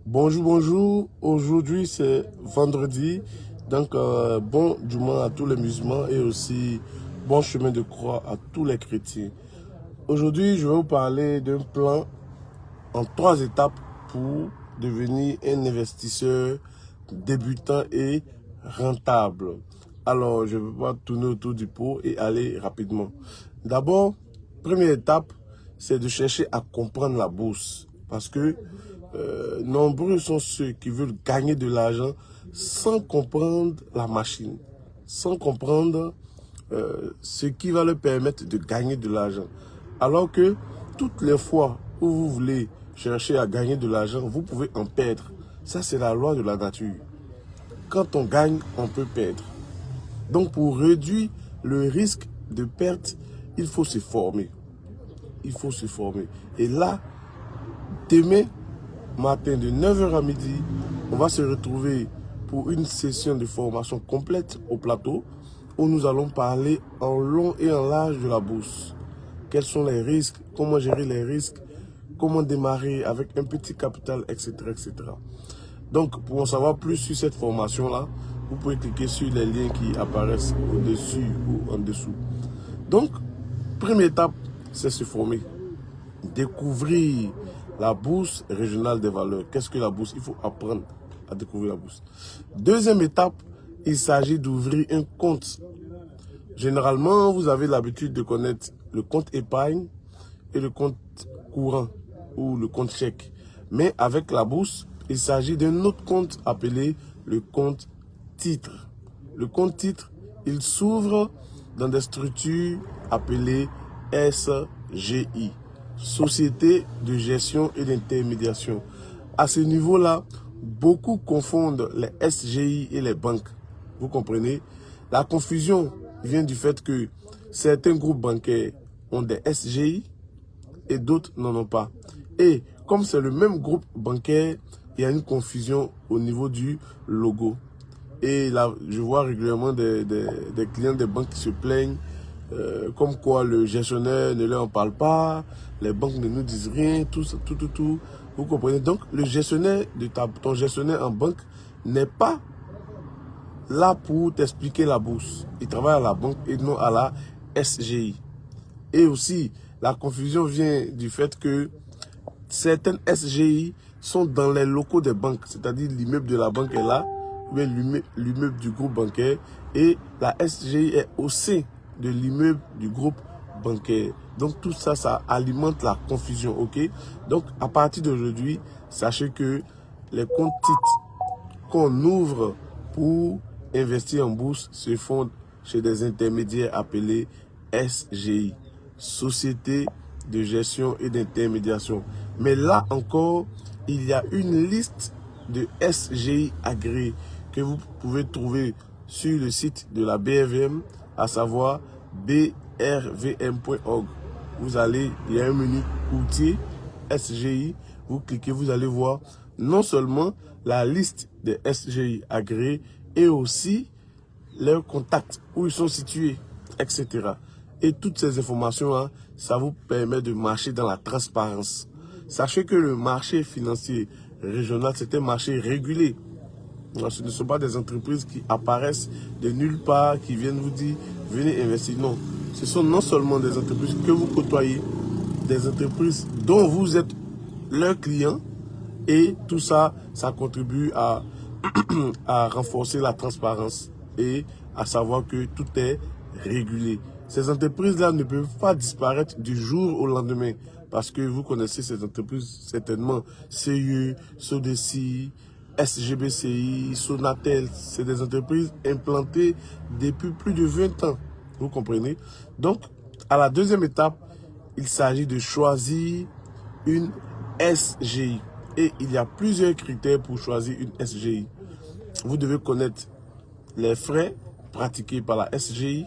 Bonjour, bonjour. Aujourd'hui, c'est vendredi. Donc, bon Juma à tous les musulmans et aussi bon chemin de croix à tous les chrétiens. Aujourd'hui, je vais vous parler d'un plan en 3 étapes pour devenir un investisseur débutant et rentable. Alors, je vais pas tourner autour du pot et aller rapidement. D'abord, première étape, c'est de chercher à comprendre la bourse. Parce que nombreux sont ceux qui veulent gagner de l'argent sans comprendre la machine, sans comprendre ce qui va leur permettre de gagner de l'argent. Alors que toutes les fois où vous voulez chercher à gagner de l'argent, vous pouvez en perdre. Ça, c'est la loi de la nature. Quand on gagne, on peut perdre. Donc, pour réduire le risque de perte, il faut se former. Il faut se former. Et là, demain matin de 9h à midi, on va se retrouver pour une session de formation complète au plateau où nous allons parler en long et en large de la bourse. Quels sont les risques, comment gérer les risques, comment démarrer avec un petit capital, etc. etc. Donc, pour en savoir plus sur cette formation-là, vous pouvez cliquer sur les liens qui apparaissent au-dessus ou en dessous. Donc, première étape, c'est se former. Découvrir la bourse régionale des valeurs. Qu'est-ce que la bourse? Il faut apprendre à découvrir la bourse. Deuxième étape, il s'agit d'ouvrir un compte. Généralement, vous avez l'habitude de connaître le compte épargne et le compte courant ou le compte chèque. Mais avec la bourse, il s'agit d'un autre compte appelé le compte titre. Le compte titre, il s'ouvre dans des structures appelées SGI, Société de gestion et d'intermédiation. À ce niveau-là, beaucoup confondent les SGI et les banques. Vous comprenez? La confusion vient du fait que certains groupes bancaires ont des SGI et d'autres n'en ont pas. Et comme c'est le même groupe bancaire, il y a une confusion au niveau du logo. Et là, je vois régulièrement des clients des banques qui se plaignent comme quoi le gestionnaire ne leur en parle pas, les banques ne nous disent rien, tout. Vous comprenez? Donc, le gestionnaire de ton gestionnaire en banque n'est pas là pour t'expliquer la bourse. Il travaille à la banque et non à la SGI. Et aussi, la confusion vient du fait que certaines SGI sont dans les locaux des banques, c'est-à-dire l'immeuble de la banque est là, mais l'immeuble du groupe bancaire, et la SGI est au sein de l'immeuble du groupe bancaire. Donc tout ça, ça alimente la confusion, ok? Donc à partir d'aujourd'hui, sachez que les comptes titres qu'on ouvre pour investir en bourse se font chez des intermédiaires appelés SGI, Société de gestion et d'intermédiation. Mais là encore, il y a une liste de SGI agréés que vous pouvez trouver sur le site de la BRVM, à savoir brvm.org. Vous allez, il y a un menu outils SGI, vous cliquez, vous allez voir non seulement la liste des SGI agréés et aussi leurs contacts, où ils sont situés, etc. Et toutes ces informations-là, ça vous permet de marcher dans la transparence. Sachez que le marché financier régional, c'est un marché régulé. Ce ne sont pas des entreprises qui apparaissent de nulle part, qui viennent vous dire, venez investir. Non, ce sont non seulement des entreprises que vous côtoyez, des entreprises dont vous êtes leur client, et tout ça, ça contribue à, à renforcer la transparence et à savoir que tout est régulé. Ces entreprises-là ne peuvent pas disparaître du jour au lendemain parce que vous connaissez ces entreprises certainement. CIE, Sodeci, SGBCI, Sonatel, c'est des entreprises implantées depuis plus de 20 ans. Vous comprenez? Donc, à la deuxième étape, il s'agit de choisir une SGI. Et il y a plusieurs critères pour choisir une SGI. Vous devez connaître les frais pratiqués par la SGI.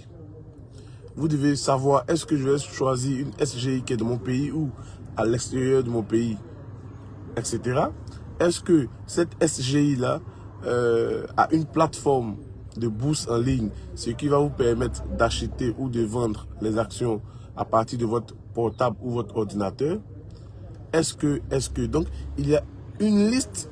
Vous devez savoir est-ce que je vais choisir une SGI qui est de mon pays ou à l'extérieur de mon pays, etc. Est-ce que cette SGI-là a une plateforme de bourse en ligne, ce qui va vous permettre d'acheter ou de vendre les actions à partir de votre portable ou votre ordinateur? Donc, il y a une liste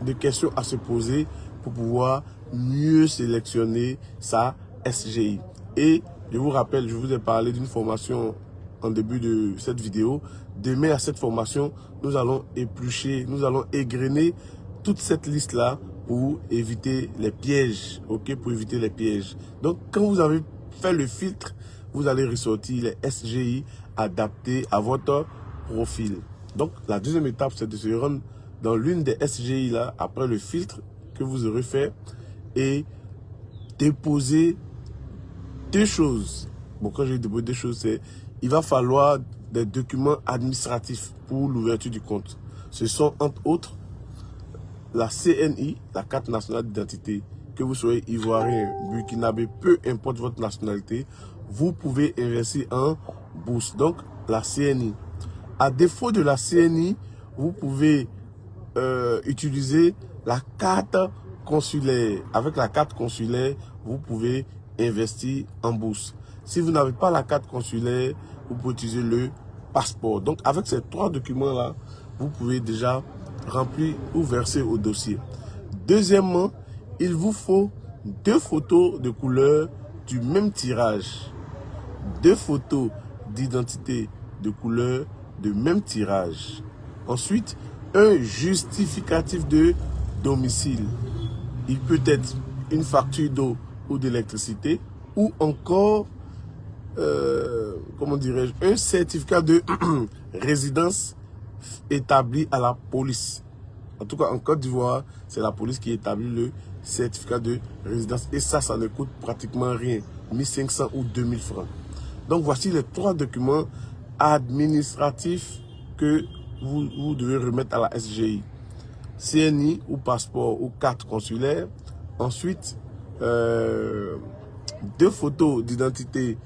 de questions à se poser pour pouvoir mieux sélectionner sa SGI. Et je vous rappelle, je vous ai parlé d'une formation en début de cette vidéo. Demain à cette formation, nous allons éplucher, nous allons égrener toute cette liste-là pour éviter les pièges, ok, pour éviter les pièges. Donc, quand vous avez fait le filtre, vous allez ressortir les SGI adaptés à votre profil. Donc, la deuxième étape, c'est de se rendre dans l'une des SGI là, après le filtre que vous aurez fait, et déposer deux choses. Bon, quand je dépose deux choses, c'est il va falloir des documents administratifs pour l'ouverture du compte. Ce sont entre autres la CNI, la carte nationale d'identité, que vous soyez ivoirien, burkinabé, peu importe votre nationalité, vous pouvez investir en bourse. Donc, la CNI. À défaut de la CNI, vous pouvez utiliser la carte consulaire. Avec la carte consulaire, vous pouvez investir en bourse. Si vous n'avez pas la carte consulaire, vous pouvez utiliser le passeport. Donc, avec ces trois documents-là, vous pouvez déjà remplir ou verser au dossier. Deuxièmement, il vous faut deux photos de couleur du même tirage. Deux photos d'identité de couleur de même tirage. Ensuite, un justificatif de domicile. Il peut être une facture d'eau ou d'électricité, ou encore, comment dirais-je, un certificat de résidence établi à la police. En tout cas, en Côte d'Ivoire, c'est la police qui établit le certificat de résidence. Et ça ne coûte pratiquement rien. 1500 ou 2000 francs. Donc, voici les trois documents administratifs que vous devez remettre à la SGI. CNI ou passeport ou carte consulaire. Ensuite, deux photos d'identité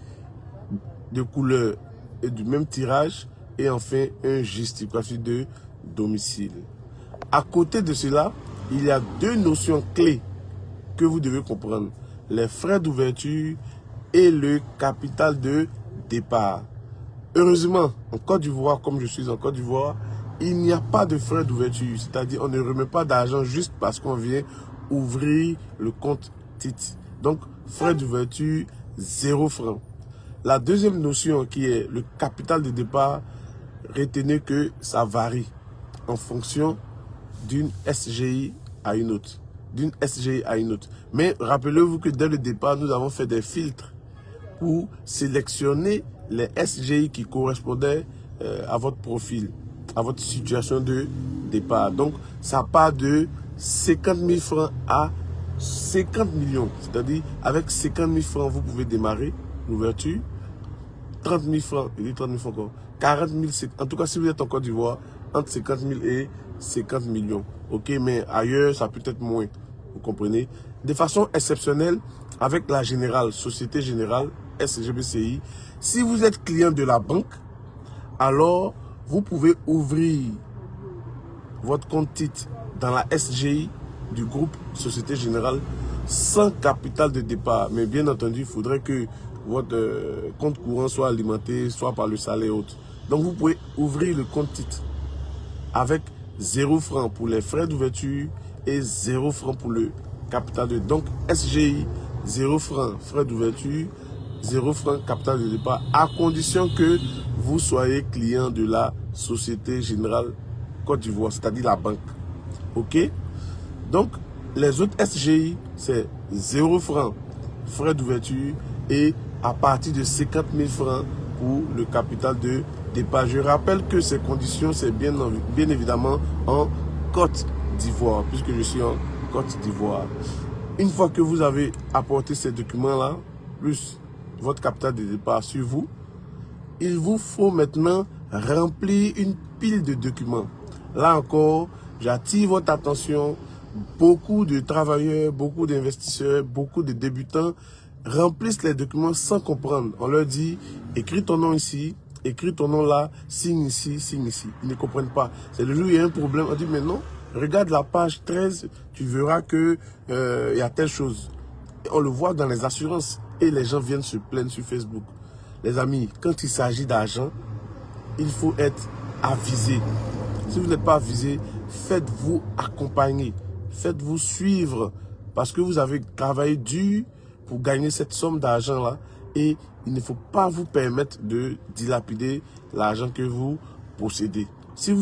de couleur et du même tirage. Et enfin, un justificatif de domicile. À côté de cela, il y a deux notions clés que vous devez comprendre. Les frais d'ouverture et le capital de départ. Heureusement, en Côte d'Ivoire, comme je suis en Côte d'Ivoire, il n'y a pas de frais d'ouverture. C'est-à-dire, on ne remet pas d'argent juste parce qu'on vient ouvrir le compte titre. Donc, frais d'ouverture, 0 francs. La deuxième notion qui est le capital de départ, retenez que ça varie en fonction d'une SGI à une autre. D'une SGI à une autre. Mais rappelez-vous que dès le départ, nous avons fait des filtres pour sélectionner les SGI qui correspondaient à votre profil, à votre situation de départ. Donc, ça part de 50 000 francs à 50 millions. C'est-à-dire, avec 50 000 francs, vous pouvez démarrer l'ouverture. 30 000 francs, il dit 30 000 francs encore. 40 000, en tout cas, si vous êtes en Côte d'Ivoire, entre 50 000 et 50 millions. Ok, mais ailleurs, ça peut être moins. Vous comprenez? De façon exceptionnelle, avec la Générale, Société Générale, SGBCI, si vous êtes client de la banque, alors vous pouvez ouvrir votre compte titre dans la SGI du groupe Société Générale sans capital de départ. Mais bien entendu, il faudrait que votre compte courant soit alimenté, soit par le salaire et autres. Donc vous pouvez ouvrir le compte titre avec 0 francs pour les frais d'ouverture et 0 francs pour le capital de. Donc SGI, 0 francs frais d'ouverture, 0 francs capital de départ, à condition que vous soyez client de la Société Générale Côte d'Ivoire, c'est-à-dire la banque. Ok? Donc, les autres SGI, c'est 0 francs frais d'ouverture et à partir de 50 000 francs pour le capital de départ. Je rappelle que ces conditions, c'est bien évidemment en Côte d'Ivoire, puisque je suis en Côte d'Ivoire. Une fois que vous avez apporté ces documents-là, plus votre capital de départ sur vous, il vous faut maintenant remplir une pile de documents. Là encore, j'attire votre attention. Beaucoup de travailleurs, beaucoup d'investisseurs, beaucoup de débutants remplissent les documents sans comprendre. On leur dit, écris ton nom ici, écris ton nom là, signe ici, signe ici. Ils ne comprennent pas. C'est le jour où il y a un problème. On dit, mais non, regarde la page 13, tu verras que il y a telle chose. Et on le voit dans les assurances et les gens viennent se plaindre sur Facebook. Les amis, quand il s'agit d'argent, il faut être avisé. Si vous n'êtes pas avisé, faites-vous accompagner, faites-vous suivre, parce que vous avez travaillé dur pour gagner cette somme d'argent-là, et il ne faut pas vous permettre de dilapider l'argent que vous possédez. Si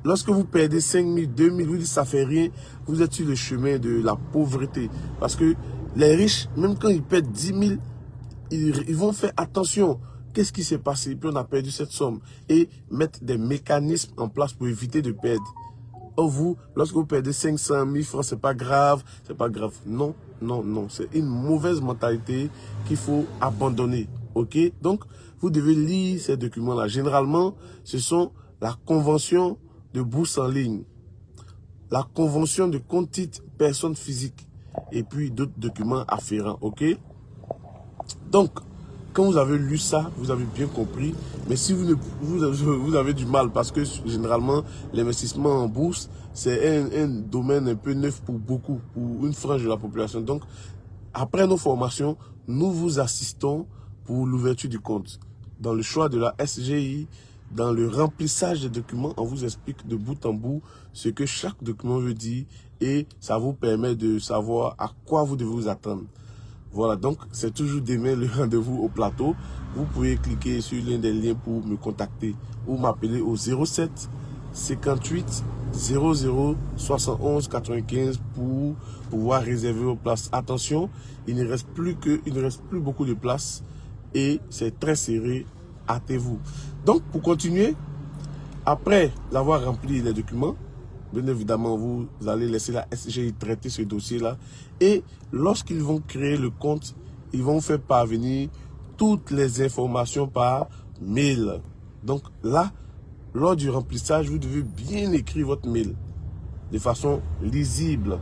lorsque vous perdez 5 000, 2 000, vous dites ça fait rien, vous êtes sur le chemin de la pauvreté. Parce que les riches, même quand ils perdent 10 000, ils vont faire attention. Qu'est-ce qui s'est passé? Puis on a perdu cette somme. Et mettre des mécanismes en place pour éviter de perdre. Or vous, lorsque vous perdez 500 000 francs, c'est pas grave, c'est pas grave. Non, non, non. C'est une mauvaise mentalité qu'il faut abandonner. Ok? Donc, vous devez lire ces documents-là. Généralement, ce sont la convention de bourse en ligne, la convention de compte titre personne physique et puis d'autres documents afférents. Ok? Donc, quand vous avez lu ça, vous avez bien compris. Mais si vous avez du mal, parce que généralement, l'investissement en bourse, c'est un domaine un peu neuf pour beaucoup, pour une frange de la population. Donc, après nos formations, nous vous assistons pour l'ouverture du compte. Dans le choix de la SGI, dans le remplissage des documents, on vous explique de bout en bout ce que chaque document veut dire et ça vous permet de savoir à quoi vous devez vous attendre. Voilà, donc c'est toujours demain le rendez-vous au plateau. Vous pouvez cliquer sur l'un des liens pour me contacter ou m'appeler au 07 58 00 71 95 pour pouvoir réserver vos places. Attention, il ne reste plus beaucoup de places et c'est très serré. Hâtez-vous. Donc pour continuer, après avoir rempli les documents, bien évidemment, vous allez laisser la SGI traiter ce dossier-là. Et lorsqu'ils vont créer le compte, ils vont faire parvenir toutes les informations par mail. Donc là, lors du remplissage, vous devez bien écrire votre mail de façon lisible.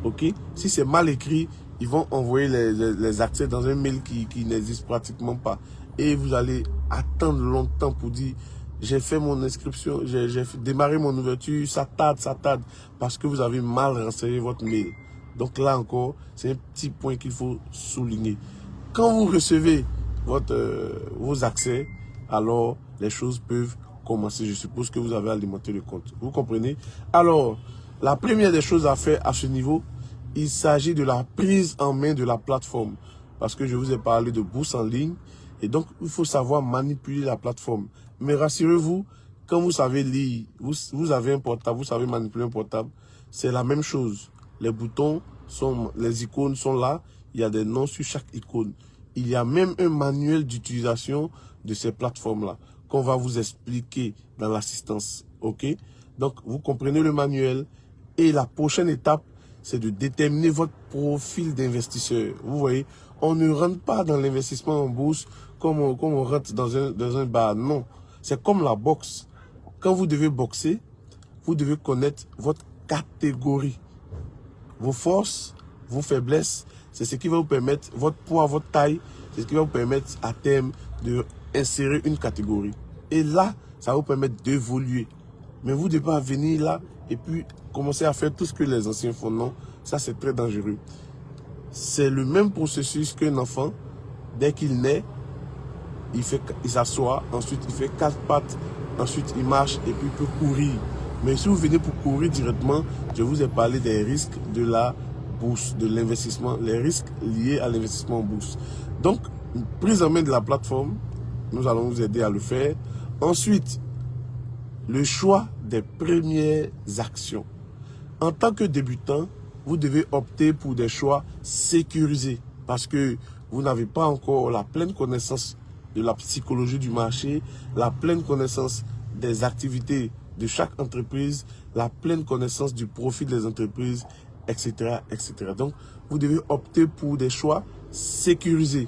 Ok? Si c'est mal écrit, ils vont envoyer les accès dans un mail qui n'existe pratiquement pas. Et vous allez attendre longtemps pour dire... J'ai fait mon inscription, j'ai démarré mon ouverture, ça tarde, parce que vous avez mal renseigné votre mail. Donc là encore, c'est un petit point qu'il faut souligner. Quand vous recevez vos accès, alors les choses peuvent commencer. Je suppose que vous avez alimenté le compte. Vous comprenez? Alors, la première des choses à faire à ce niveau, il s'agit de la prise en main de la plateforme. Parce que je vous ai parlé de bourse en ligne. Et donc, il faut savoir manipuler la plateforme. Mais rassurez-vous, quand vous savez lire, vous avez un portable, vous savez manipuler un portable, c'est la même chose. Les boutons, les icônes sont là. Il y a des noms sur chaque icône. Il y a même un manuel d'utilisation de ces plateformes-là qu'on va vous expliquer dans l'assistance. Ok? Donc, vous comprenez le manuel. Et la prochaine étape, c'est de déterminer votre profil d'investisseur. Vous voyez, on ne rentre pas dans l'investissement en bourse comme on rentre dans un bar. Non, c'est comme la boxe. Quand vous devez boxer, vous devez connaître votre catégorie. Vos forces, vos faiblesses, c'est ce qui va vous permettre, votre poids, votre taille, c'est ce qui va vous permettre à terme de insérer une catégorie. Et là, ça va vous permettre d'évoluer. Mais vous ne devez pas venir là et puis commencer à faire tout ce que les anciens font. Non, ça c'est très dangereux. C'est le même processus qu'un enfant. Dès qu'il naît, il s'assoit, ensuite il fait 4 pattes, ensuite il marche et puis il peut courir. Mais si vous venez pour courir directement, je vous ai parlé des risques de la bourse, de l'investissement, les risques liés à l'investissement en bourse. Donc, prise en main de la plateforme, nous allons vous aider à le faire. Ensuite, le choix des premières actions. En tant que débutant, vous devez opter pour des choix sécurisés parce que vous n'avez pas encore la pleine connaissance de la psychologie du marché, la pleine connaissance des activités de chaque entreprise, la pleine connaissance du profit des entreprises, etc., etc. Donc, vous devez opter pour des choix sécurisés.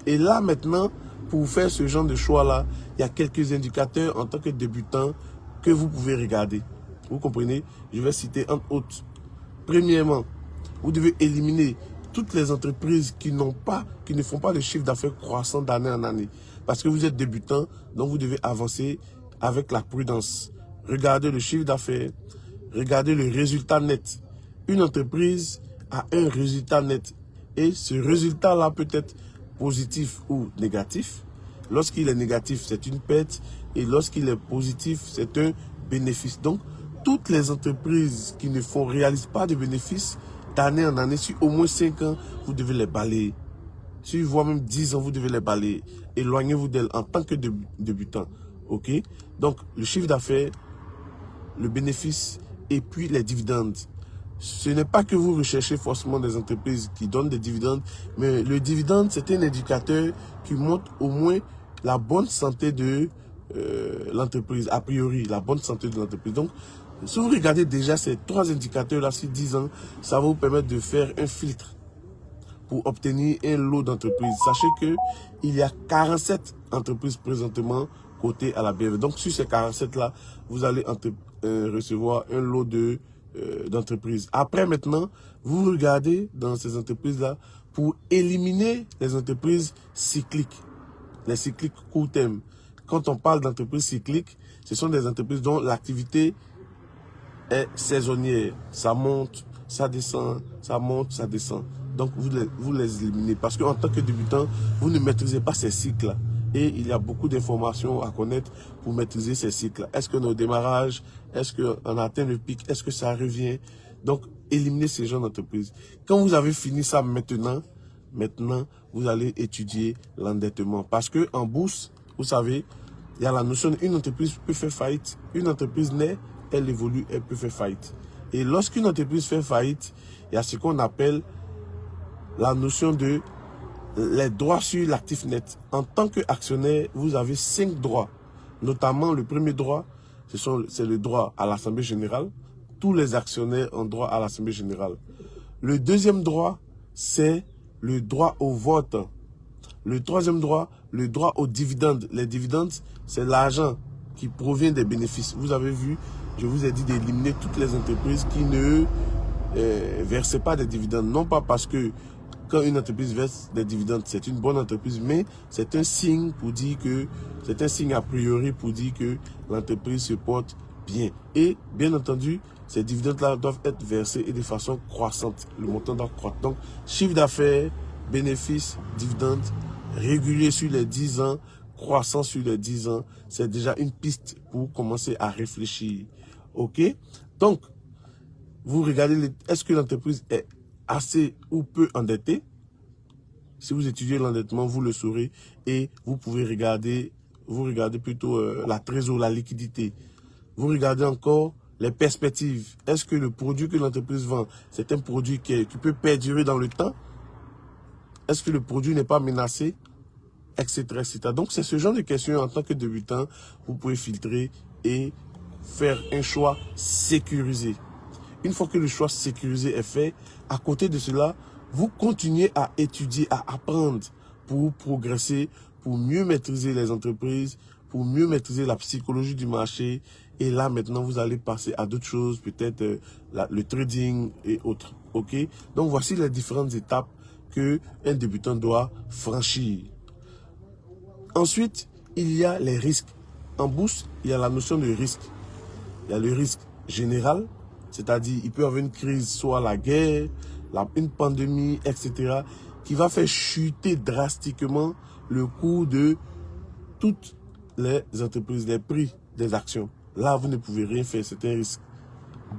Et là, maintenant, pour faire ce genre de choix-là, il y a quelques indicateurs en tant que débutant que vous pouvez regarder. Vous comprenez? Je vais citer entre autres. Premièrement, vous devez éliminer toutes les entreprises qui ne font pas de chiffre d'affaires croissant d'année en année. Parce que vous êtes débutant, donc vous devez avancer avec la prudence. Regardez le chiffre d'affaires, regardez le résultat net. Une entreprise a un résultat net. Et ce résultat-là peut être positif ou négatif. Lorsqu'il est négatif, c'est une perte. Et lorsqu'il est positif, c'est un bénéfice. Donc, toutes les entreprises qui ne réalisent pas de bénéfices, d'année en année, sur au moins 5 ans, vous devez les balayer. Sur voire même 10 ans, vous devez les balayer. Éloignez-vous d'elles en tant que débutant. OK? Donc, le chiffre d'affaires, le bénéfice et puis les dividendes. Ce n'est pas que vous recherchez forcément des entreprises qui donnent des dividendes, mais le dividende, c'est un indicateur qui montre au moins la bonne santé de l'entreprise, a priori, la bonne santé de l'entreprise. Donc, si vous regardez déjà ces 3 indicateurs-là sur 10 ans, ça va vous permettre de faire un filtre pour obtenir un lot d'entreprises. Sachez qu'il y a 47 entreprises présentement cotées à la BMV. Donc, sur ces 47-là, vous allez recevoir un lot d'entreprises. Après, maintenant, vous regardez dans ces entreprises-là pour éliminer les entreprises cycliques, les cycliques court terme. Quand on parle d'entreprises cycliques, ce sont des entreprises dont l'activité est saisonnière. Ça monte, ça descend, ça monte, ça descend. Donc, vous les éliminez. Parce qu'en tant que débutant, vous ne maîtrisez pas ces cycles-là. Et il y a beaucoup d'informations à connaître pour maîtriser ces cycles. Est-ce que nos démarrages, est-ce qu'on atteint le pic, est-ce que ça revient? Donc, éliminez ces genres d'entreprises. Quand vous avez fini ça maintenant, vous allez étudier l'endettement. Parce que en bourse, vous savez, il y a la notion d'une entreprise peut faire faillite. Une entreprise naît, elle évolue, elle peut faire faillite. Et lorsqu'une entreprise fait faillite, il y a ce qu'on appelle la notion de les droits sur l'actif net. En tant qu'actionnaire, vous avez 5 droits. Notamment, le premier droit, c'est le droit à l'Assemblée générale. Tous les actionnaires ont droit à l'Assemblée générale. Le deuxième droit, c'est le droit au vote. Le troisième droit, le droit aux dividendes. Les dividendes, c'est l'argent qui provient des bénéfices. Vous avez vu, je vous ai dit d'éliminer toutes les entreprises qui ne versaient pas des dividendes. Non pas parce que quand une entreprise verse des dividendes, c'est une bonne entreprise, mais c'est un signe pour dire que, c'est un signe a priori pour dire que l'entreprise se porte bien. Et bien entendu, ces dividendes-là doivent être versés et de façon croissante. Le montant doit croître. Donc, chiffre d'affaires, bénéfices, dividendes, régulier sur les 10 ans, croissant sur les 10 ans, c'est déjà une piste pour commencer à réfléchir. OK? Donc, vous regardez, est-ce que l'entreprise est assez ou peu endetté? Si vous étudiez l'endettement, vous le saurez et vous pouvez regarder, vous regardez plutôt la trésorerie, la liquidité. Vous regardez encore les perspectives. Est-ce que le produit que l'entreprise vend, c'est un produit qui peut perdurer dans le temps? Est-ce que le produit n'est pas menacé? Etc., etc. Donc, c'est ce genre de questions en tant que débutant, vous pouvez filtrer et faire un choix sécurisé. Une fois que le choix sécurisé est fait, à côté de cela, vous continuez à étudier, à apprendre pour progresser, pour mieux maîtriser les entreprises, pour mieux maîtriser la psychologie du marché. Et là, maintenant, vous allez passer à d'autres choses, peut-être le trading et autres. OK? Donc, voici les différentes étapes qu'un débutant doit franchir. Ensuite, il y a les risques. En bourse, il y a la notion de risque. Il y a le risque général, c'est-à-dire il peut y avoir une crise, soit la guerre, une pandémie, etc., qui va faire chuter drastiquement le cours de toutes les entreprises, les prix des actions. Là, vous ne pouvez rien faire, c'est un risque.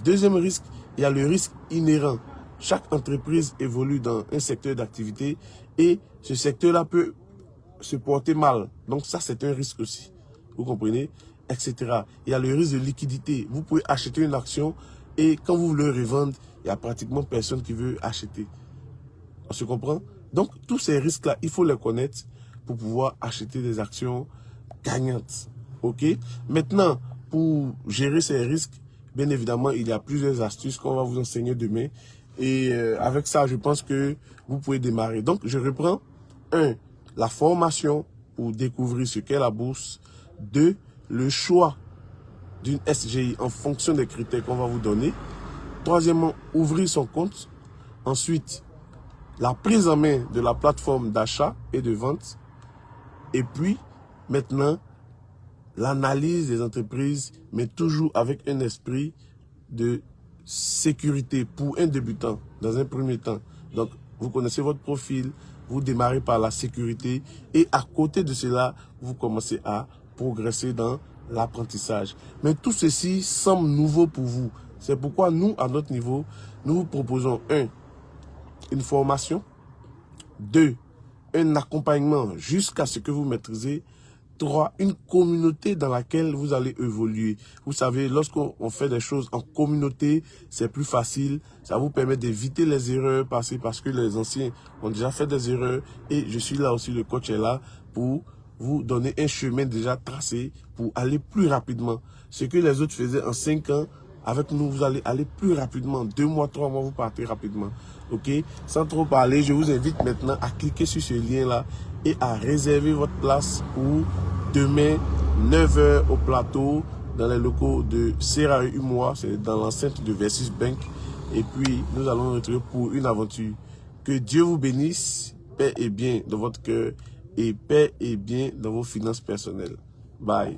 Deuxième risque, il y a le risque inhérent. Chaque entreprise évolue dans un secteur d'activité et ce secteur-là peut se porter mal. Donc ça, c'est un risque aussi. Vous comprenez? Etc. Il y a le risque de liquidité. Vous pouvez acheter une action et quand vous le revendez, il n'y a pratiquement personne qui veut acheter. On se comprend? Donc, tous ces risques-là, il faut les connaître pour pouvoir acheter des actions gagnantes. OK? Maintenant, pour gérer ces risques, bien évidemment, il y a plusieurs astuces qu'on va vous enseigner demain. Et avec ça, je pense que vous pouvez démarrer. Donc, je reprends. 1. La formation pour découvrir ce qu'est la bourse. 2. Le choix d'une SGI en fonction des critères qu'on va vous donner. Troisièmement, ouvrir son compte. Ensuite, la prise en main de la plateforme d'achat et de vente. Et puis, maintenant, l'analyse des entreprises, mais toujours avec un esprit de sécurité pour un débutant, dans un premier temps. Donc, vous connaissez votre profil, vous démarrez par la sécurité et à côté de cela, vous commencez à progresser dans l'apprentissage. Mais tout ceci semble nouveau pour vous. C'est pourquoi nous, à notre niveau, nous vous proposons 1. Une formation. 2. Un accompagnement jusqu'à ce que vous maîtrisez. 3. Une communauté dans laquelle vous allez évoluer. Vous savez, lorsqu'on fait des choses en communauté, c'est plus facile. Ça vous permet d'éviter les erreurs passées parce que les anciens ont déjà fait des erreurs. Et je suis là aussi, le coach est là pour vous donner un chemin déjà tracé pour aller plus rapidement. Ce que les autres faisaient en 5 ans, avec nous, vous allez aller plus rapidement. 2 mois, 3 mois, vous partez rapidement. Ok? Sans trop parler, je vous invite maintenant à cliquer sur ce lien-là et à réserver votre place pour demain, 9 h au plateau, dans les locaux de Serra Humois, c'est dans l'enceinte de Versus Bank. Et puis, nous allons nous retrouver pour une aventure. Que Dieu vous bénisse, paix et bien dans votre cœur et paix et bien dans vos finances personnelles. Bye.